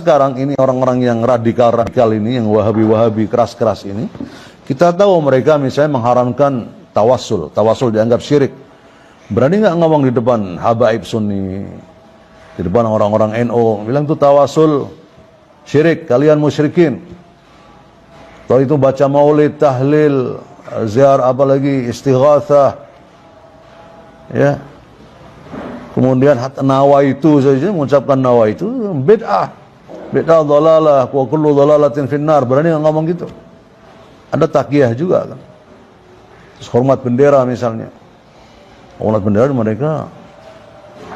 sekarang ini orang-orang yang radikal-radikal ini, yang wahabi-wahabi keras-keras ini, kita tahu mereka misalnya mengharamkan tawasul. Tawasul dianggap syirik. Berani nggak ngomong di depan habaib sunni, di depan orang-orang NO, bilang itu tawasul syirik, kalian musyrikin. Kalau itu baca maulid, tahlil, ziar, apalagi istighatsah, ya. Kemudian nawaitu saja, mengucapkan nawaitu, bid'ah. Bid'ah dhalalah, wa kullu dhalalatin finnar. Berani nggak ngomong gitu? Ada takyah juga kan. Terus hormat bendera misalnya. Hormat bendera mereka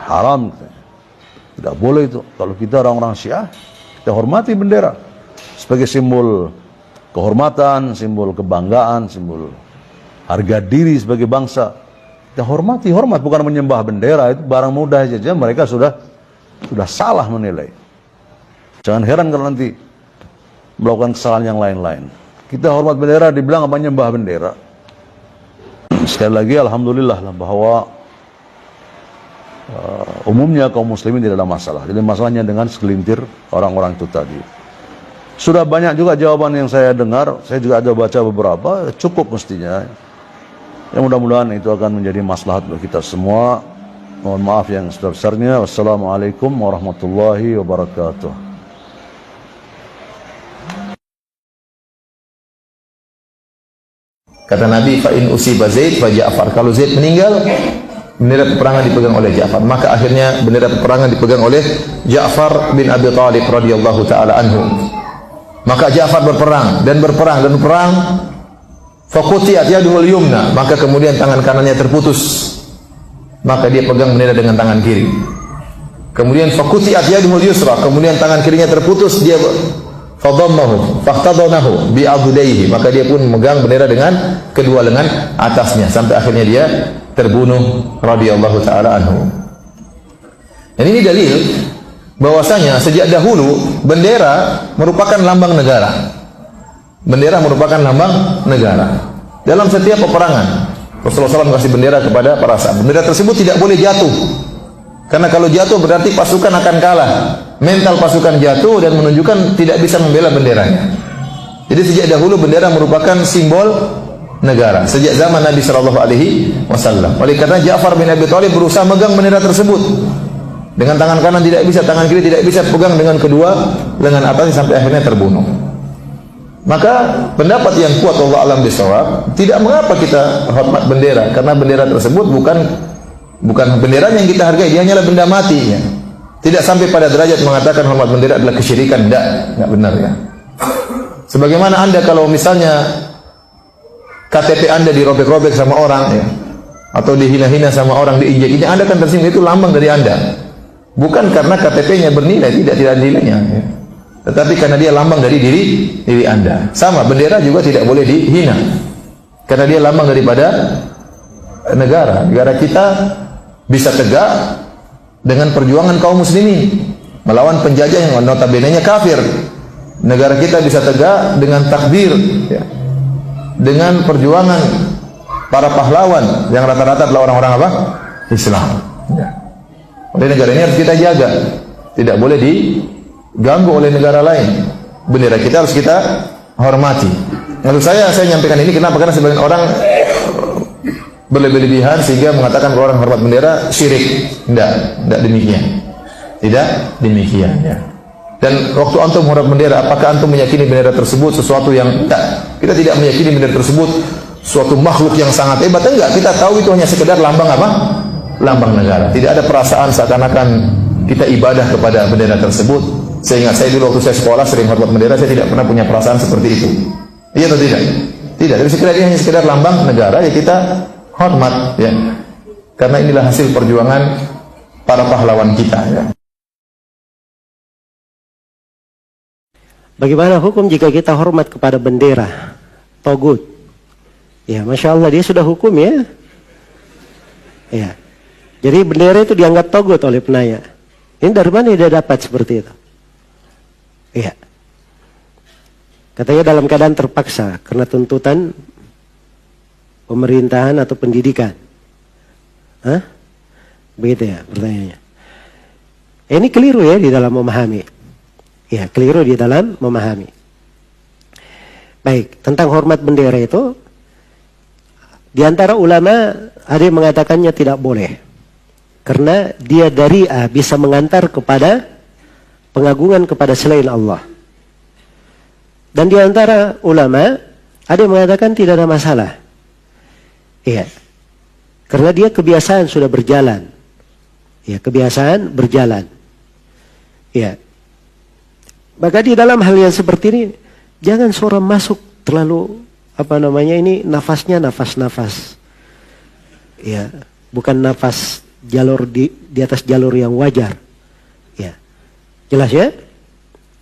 haram. Tidak boleh itu. Kalau kita orang-orang Syiah, kita hormati bendera sebagai simbol kehormatan, simbol kebanggaan, simbol harga diri sebagai bangsa. Kita hormati, hormat bukan menyembah bendera, itu barang mudah saja mereka sudah salah menilai. Jangan heran kalau nanti melakukan kesalahan yang lain-lain. Kita hormat bendera dibilang apa menyembah bendera. Sekali lagi alhamdulillah lah bahwa umumnya kaum muslimin tidak ada masalah. Jadi masalahnya dengan segelintir orang-orang itu tadi. Sudah banyak juga jawaban yang saya dengar, saya juga ada baca beberapa, cukup mestinya. Ya mudah-mudahan itu akan menjadi maslahat bagi kita semua. Mohon maaf yang sebesar-besarnya. Wassalamualaikum warahmatullahi wabarakatuh. Kata Nabi, fa in usiba Zaid fa Ja'far. Kalau Zaid meninggal, bendera peperangan dipegang oleh Ja'far. Maka akhirnya bendera peperangan dipegang oleh Ja'far bin Abi Thalib radhiyallahu taala anhu. Maka Ja'far berperang dan berperang dan berperang. Faqutiyat yaduhul yumna, maka kemudian tangan kanannya terputus. Maka dia pegang bendera dengan tangan kiri. Kemudian faqutiyat yaduhul yusra, kemudian tangan kirinya terputus, dia fadammahu fahtadanahu bi abudaihi, maka dia pun memegang bendera dengan kedua lengan atasnya sampai akhirnya dia terbunuh radhiyallahu taala anhu. Dan ini dalil bahwasanya sejak dahulu bendera merupakan lambang negara. Bendera merupakan lambang negara. Dalam setiap peperangan, Rasulullah SAW kasih bendera kepada para sahabat. Bendera tersebut tidak boleh jatuh, karena kalau jatuh berarti pasukan akan kalah. Mental pasukan jatuh dan menunjukkan tidak bisa membela benderanya. Jadi sejak dahulu bendera merupakan simbol negara. Sejak zaman Nabi Shallallahu Alaihi Wasallam. Oleh karena Ja'far bin Abi Thalib berusaha megang bendera tersebut dengan tangan kanan tidak bisa, tangan kiri tidak bisa, pegang dengan kedua lengan atas sampai akhirnya terbunuh. Maka pendapat yang kuat Allah alam bisawab, tidak mengapa kita hormat bendera, karena bendera tersebut bukan bendera yang kita hargai, dia hanyalah benda mati ya. Tidak sampai pada derajat mengatakan hormat bendera adalah kesyirikan, enggak benar ya. Sebagaimana Anda kalau misalnya KTP Anda dirobek-robek sama orang ya, atau dihina-hina sama orang, diinjek-injek, Anda kan tersinggung, itu lambang dari Anda. Bukan karena KTP-nya bernilai, tidak ada nilainya ya. Tetapi karena dia lambang dari diri Anda. Sama, bendera juga tidak boleh dihina, karena dia lambang daripada negara. Negara kita bisa tegak dengan perjuangan kaum muslimin melawan penjajah yang notabene-nya kafir. Negara kita bisa tegak dengan takbir ya, dengan perjuangan para pahlawan yang rata-rata adalah orang-orang apa? Islam ya. Oleh negara ini harus kita jaga, tidak boleh diganggu oleh negara lain. Bendera kita harus kita hormati. Maksud saya nyampaikan ini kenapa? Karena sebagian orang berlebihan sehingga mengatakan orang hormat bendera syirik. Tidak demikian. Tidak demikian ya. Dan waktu antum hormat bendera, apakah antum meyakini bendera tersebut sesuatu yang tidak? Kita tidak meyakini bendera tersebut suatu makhluk yang sangat hebat. Enggak, kita tahu itu hanya sekedar lambang apa? Lambang negara. Tidak ada perasaan seakan-akan kita ibadah kepada bendera tersebut. Sehingga saya dulu waktu saya sekolah sering hormat bendera, saya tidak pernah punya perasaan seperti itu. Iya atau tidak? Tidak. Tapi sekedar ini hanya sekedar lambang negara, ya kita hormat ya. Karena inilah hasil perjuangan para pahlawan kita ya. Bagaimana hukum jika kita hormat kepada bendera togut? Ya, masya Allah, dia sudah hukum ya. Ya. Jadi bendera itu dianggap togut oleh penanya. Ini dari mana dia dapat seperti itu? Iya. Katanya dalam keadaan terpaksa karena tuntutan pemerintahan atau pendidikan. Hah? Begitu ya pertanyaannya. Ini keliru ya di dalam memahami. Ya, keliru di dalam memahami. Baik, tentang hormat bendera itu, di antara ulama ada yang mengatakannya tidak boleh. Karena dia dari bisa mengantar kepada pengagungan kepada selain Allah. Dan di antara ulama ada yang mengatakan tidak ada masalah. Iya. Karena dia kebiasaan sudah berjalan. Ya, kebiasaan berjalan. Ya. Maka di dalam hal yang seperti ini jangan seorang masuk terlalu ini nafasnya nafas-nafas. Ya, bukan nafas jalur di atas jalur yang wajar. Ya. Jelas ya?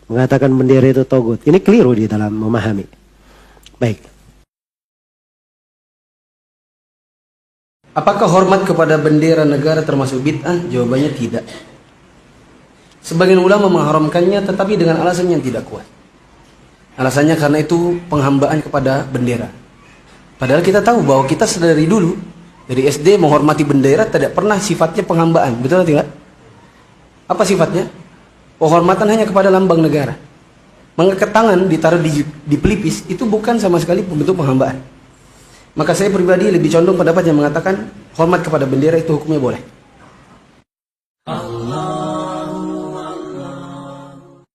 Mengatakan bendera itu togut. Ini keliru di dalam memahami. Baik. Apakah hormat kepada bendera negara termasuk bid'ah? Jawabannya tidak. Sebagian ulama mengharamkannya tetapi dengan alasan yang tidak kuat. Alasannya karena itu penghambaan kepada bendera. Padahal kita tahu bahwa kita dari dulu, dari SD menghormati bendera tidak pernah sifatnya penghambaan. Betul atau tidak? Apa sifatnya? Penghormatan hanya kepada lambang negara. Mengangkat tangan ditaruh di pelipis itu bukan sama sekali bentuk penghambaan. Maka saya pribadi lebih condong pendapat yang mengatakan hormat kepada bendera itu hukumnya boleh.